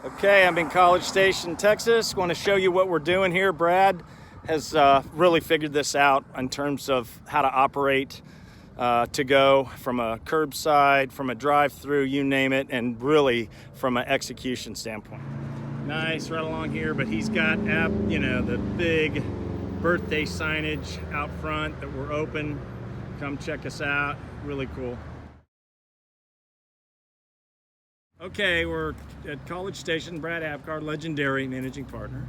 Okay, I'm in College Station, Texas. Want to show you what we're doing here. Brad has really figured this out in terms of how to operate to go from a curbside, from a drive-through, you name it, and really from an execution standpoint. Nice right along here, but he's got the big birthday signage out front that we're open. Come check us out. Really cool. Okay, we're at College Station. Brad Abkar, legendary managing partner,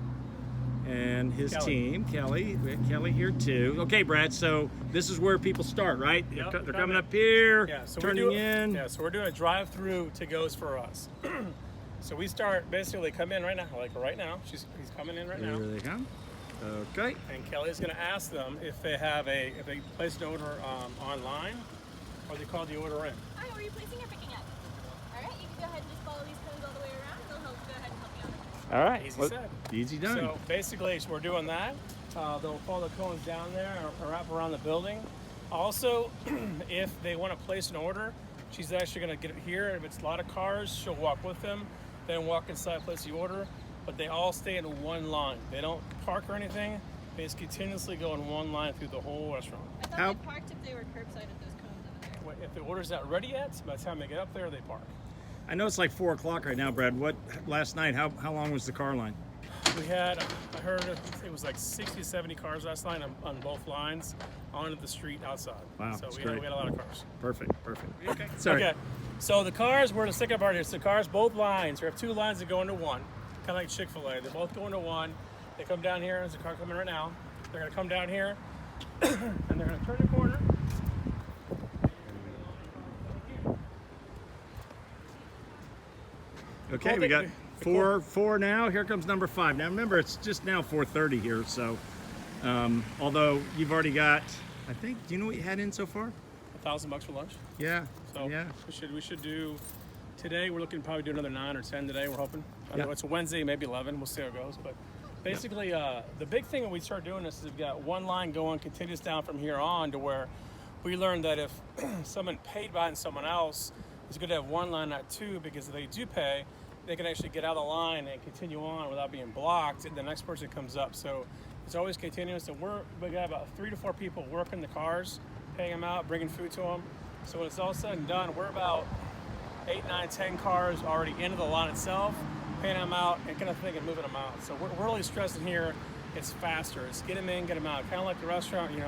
and his team, Kelly. We have Kelly here too. Okay, Brad, so this is where people start, right? Yep, they're coming up here, so turning in. Yeah, so we're doing a drive-through to goes for us. So we start, basically come in right now, like right now. He's coming in right now. Here they come. Okay. And Kelly's gonna ask them if they placed an order online, or they called the order in. Hi, where are you placing or picking up? All right, you can go ahead and just follow these cones all the way around. They'll go ahead and help you out. All right. Easy said. Easy done. So basically, we're doing that. They'll follow the cones down there or wrap around the building. Also, if they want to place an order, she's actually going to get it here. If it's a lot of cars, she'll walk with them, then walk inside, place the order. But they all stay in one line. They don't park or anything. They just continuously go in one line through the whole restaurant. I thought they parked if they were curbside at those cones over there. If the order's not ready yet, by the time they get up there, they park. I know it's like 4 o'clock right now, Brad. Last night? How long was the car line? We had, I heard it was like 60, 70 cars last night on both lines onto the street outside. Wow, So we great. had a lot of cars. Perfect. Okay. Sorry. Okay. So the cars, we're the second part here. So the cars, both lines. We have 2 lines that go into one, kind of like Chick-fil-A. They both go into one. They come down here. There's a car coming right now. They're going to come down here, and they're going to turn the corner. Okay, we got four now. Here comes number 5. Now remember, it's just now 4:30 here, so although you've already got, I think, do you know what you had in so far? $1,000 for lunch. Yeah. So yeah. we should do today. We're looking to probably do another 9 or 10 today. We're hoping. I know it's a Wednesday, maybe 11. We'll see how it goes. But basically, the big thing when we start doing this is we've got one line going continuous down from here on to where we learned that if someone paid behind someone else, it's good to have one line, not 2, because if they do pay, they can actually get out of the line and continue on without being blocked, and the next person comes up. So it's always continuous. And we got about 3 to 4 people working the cars, paying them out, bringing food to them. So when it's all said and done, we're about 8, 9, 10 cars already into the line itself, paying them out and kind of thinking moving them out. So we're really stressing here. It's faster. It's get them in, get them out. Kind of like the restaurant, you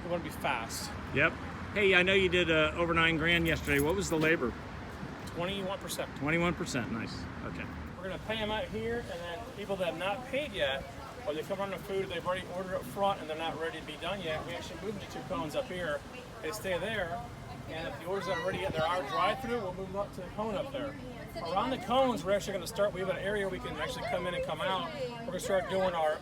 want to be fast. Yep. Hey, I know you did over $9,000 yesterday. What was the labor? 21%. 21%. Nice. Okay. We're going to pay them out here, and then people that have not paid yet, or they come on the food, they've already ordered up front and they're not ready to be done yet, we actually move the 2 cones up here. They stay there, and if the order's not ready yet, they're our drive-through, we'll move them up to the cone up there. Around the cones, we're actually going to start, we have an area we can actually come in and come out. We're going to start doing our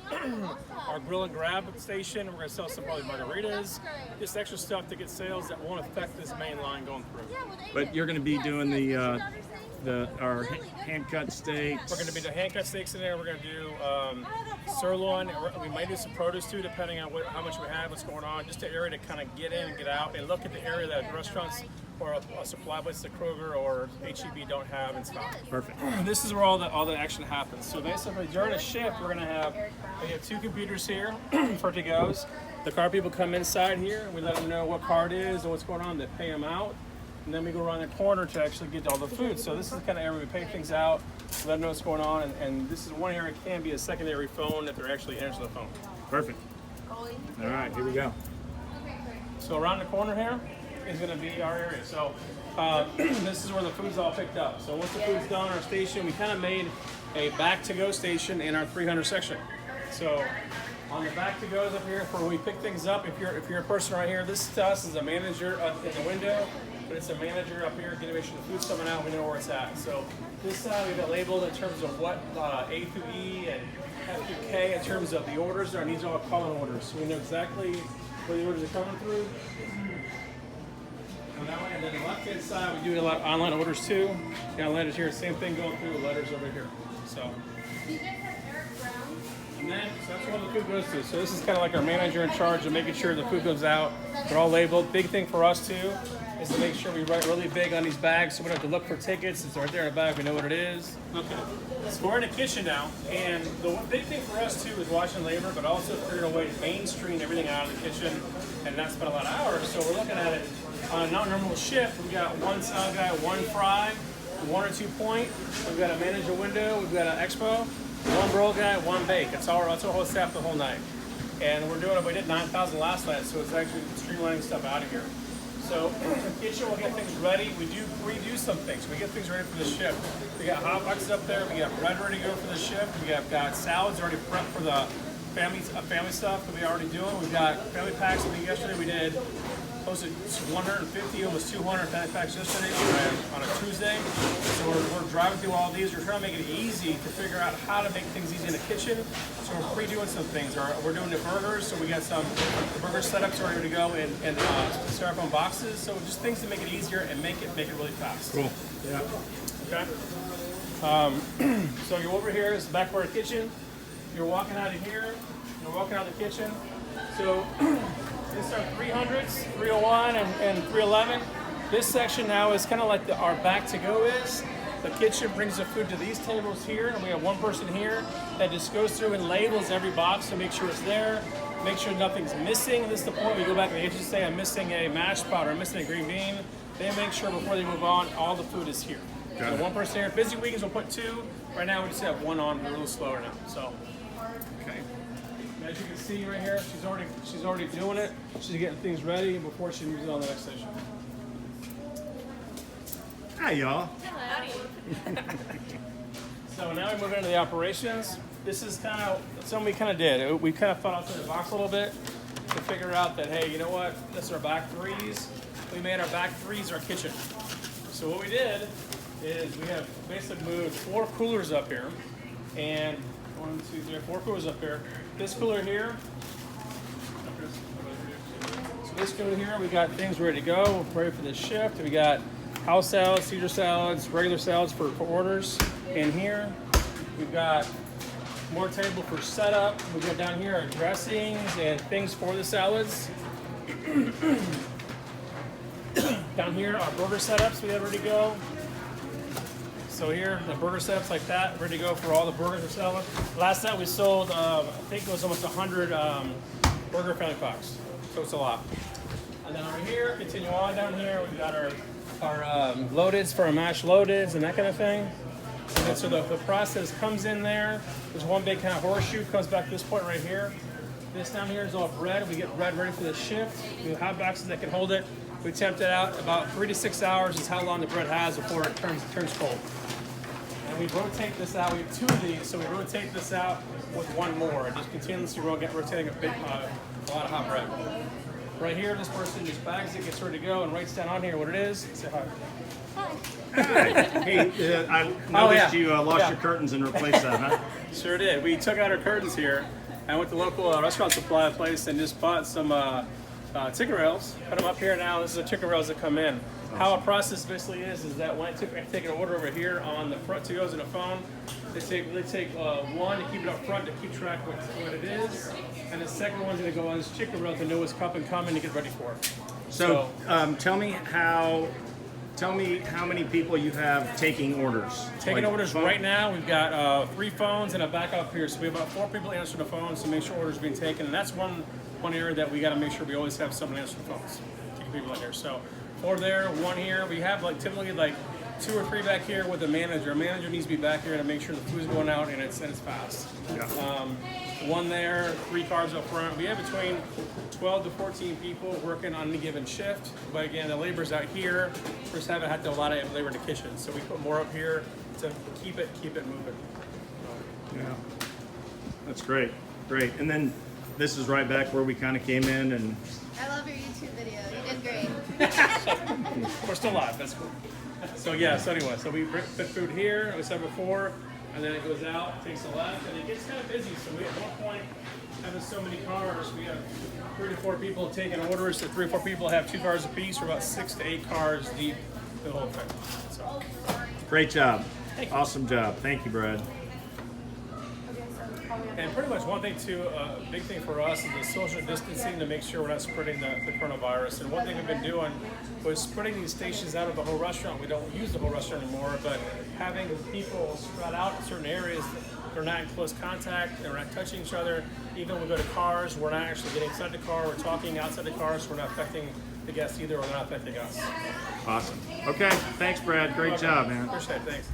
our grill and grab station. We're going to sell some probably margaritas, just extra stuff to get sales that won't affect this main line going through. But you're going to be doing our hand-cut steaks. We're going to be the hand-cut steaks in there. We're going to do sirloin. We might do some produce too, depending on how much we have, what's going on. Just an area to kind of get in and get out and look at the area that restaurants or a supply place like Kroger or H-E-B don't have in stock. Perfect. This is where all the action happens. So basically, during a shift, we have 2 computers here for to-goes. The car people come inside here. We let them know what car it is and what's going on. They pay them out. And then we go around the corner to actually get all the food. So this is the kind of area we pay things out, let them know what's going on, and this is one area can be a secondary phone if they're actually answering the phone. Perfect. All right, here we go. So around the corner here is going to be our area. So this is where the food's all picked up. So once the food's done, our station, we kind of made a back-to-go station in our 300 section. So on the back-to-goes up here, where we pick things up, if you're a person right here, this to us is a manager in the window. But it's a manager up here getting to make sure the food's coming out, we know where it's at. So this side we've got labeled in terms of what A through E and F through K in terms of the orders are, and these are all calling orders. So we know exactly where the orders are coming through. And then the left-hand side, we do a lot of online orders too. The letters here, same thing going through, the letters over here. So. And then, so that's where the food goes to. So this is kind of like our manager in charge of making sure the food goes out. They're all labeled. Big thing for us too is is to make sure we write really big on these bags so we don't have to look for tickets. It's right there in the bag. We know what it is. Okay. So we're in the kitchen now, and the big thing for us too is watching labor, but also figuring a way to mainstream everything out of the kitchen and not spend a lot of hours. So we're looking at it on a non-normal shift. We've got one salad guy, one fry, 1 or 2 point. We've got a manager window. We've got an expo, one roll guy, one bake. That's our whole staff the whole night. And we're doing it. We did 9,000 last night, so it's actually streamlining stuff out of here. So in the kitchen, we'll get things ready. We do some things. We get things ready for the shift. We got hot boxes up there. We got bread ready to go for the shift. We got salads already prepped for the family stuff that we already doing. We've got family packs. I think yesterday we did close to 150, almost 200 family packs yesterday on a Tuesday. So we're driving through all these. We're trying to make it easy to figure out how to make things easy in the kitchen. So we're pre-doing some things. We're doing the burgers, so we got the burger setups ready to go in styrofoam boxes. So just things to make it easier and make it really fast. Cool. Yeah. Okay. So you're over here. This is the back part of the kitchen. You're walking out of here. You're walking out of the kitchen. So this are 300s, 301 and 311. This section now is kind of like our back to go is. The kitchen brings the food to these tables here, and we have one person here that just goes through and labels every box to make sure it's there, make sure nothing's missing. This is the point we go back to the kitchen and say, I'm missing a mashed pot or I'm missing a green bean. They make sure before they move on, all the food is here. So one person here. Busy weekends we'll put 2. Right now we just have 1 on. We're a little slower now. So, okay. As you can see right here, she's already doing it. She's getting things ready before she moves on to the next station. Hi, y'all. Hello. So now we move into the operations. This is kind of something we kind of did. We kind of thought outside the box a little bit to figure out that, hey, you know what? This is our back 3s. We made our back 3s our kitchen. So what we did is we have basically moved 4 coolers up here, and 1, 2, 3, 4 coolers up here. This cooler here. So this cooler here, we got things ready to go, ready for the shift. We got house salads, Caesar salads, regular salads for orders. In here, we've got more table for setup. We've got down here our dressings and things for the salads. Down here, our burger setups we have ready to go. So here, the burger setups like that, ready to go for all the burgers we're selling. Last night we sold, I think it was almost 100 burger family packs. So it's a lot. And then over here, continue on down here, we've got our loadeds for our mashed loadeds and that kind of thing. And then, so the process comes in there. There's one big kind of horseshoe, comes back to this point right here. This down here is all bread. We get bread ready for the shift. We have hot boxes that can hold it. We temp it out. About 3 to 6 hours is how long the bread has before it turns cold. And we rotate this out. We have 2 of these, so we rotate this out with 1 more. Just continuously rotating a lot of hot bread. Right here, this person just bags it, gets ready to go, and writes down on here what it is. Say hi. Hi. Hey, I noticed you lost your curtains and replaced that, huh? Sure did. We took out our curtains here. I went to the local restaurant supply place and just bought some ticket rails. Put them up here now. This is the ticket rails that come in. How a process basically is that when I take an order over here on the front 2 goes in the phone, they take 1 to keep it up front to keep track of what it is, and the second one's going to go on this chicken rail to know what's up and coming to get ready for it. So tell me how many people you have taking orders. Taking like orders phone? right now, we've got 3 phones and a backup here, so we have about 4 people answering the phones to make sure orders are being taken, and that's one area that we got to make sure we always have someone answering the phones, taking people in here. So 4 there, 1 here. We have typically 2 or 3 back here with a manager. A manager needs to be back here to make sure the food's going out and it's fast. Yeah. 1 there, 3 cars up front. We have between 12 to 14 people working on any given shift. But again, the labor's out here. We just haven't had a lot of labor in the kitchen, so we put more up here to keep it moving. Yeah. That's great. Great. And then this is right back where we kind of came in and. I love your YouTube video. You did great. We're still live. That's cool. So anyway, so we put food here, as I said before, and then it goes out, takes a left, and it gets kind of busy. So we at one point, having so many cars, we have 3 to 4 people taking orders. The 3 or 4 people have 2 cars apiece. We're about 6 to 8 cars deep, the whole thing. So. Great job. Awesome job. Thank you, Brad. Okay, so call me And pretty much one thing too, a big thing for us is the social distancing to make sure we're not spreading the coronavirus. And one thing we've been doing was spreading these stations out of the whole restaurant. We don't use the whole restaurant anymore, but having people spread out in certain areas, they're not in close contact, they're not touching each other. Even when we go to cars, we're not actually getting inside the car, we're talking outside the car, so we're not affecting the guests either, or they're not affecting us. Awesome. Okay, thanks, Brad. Great job, man. Appreciate it, thanks.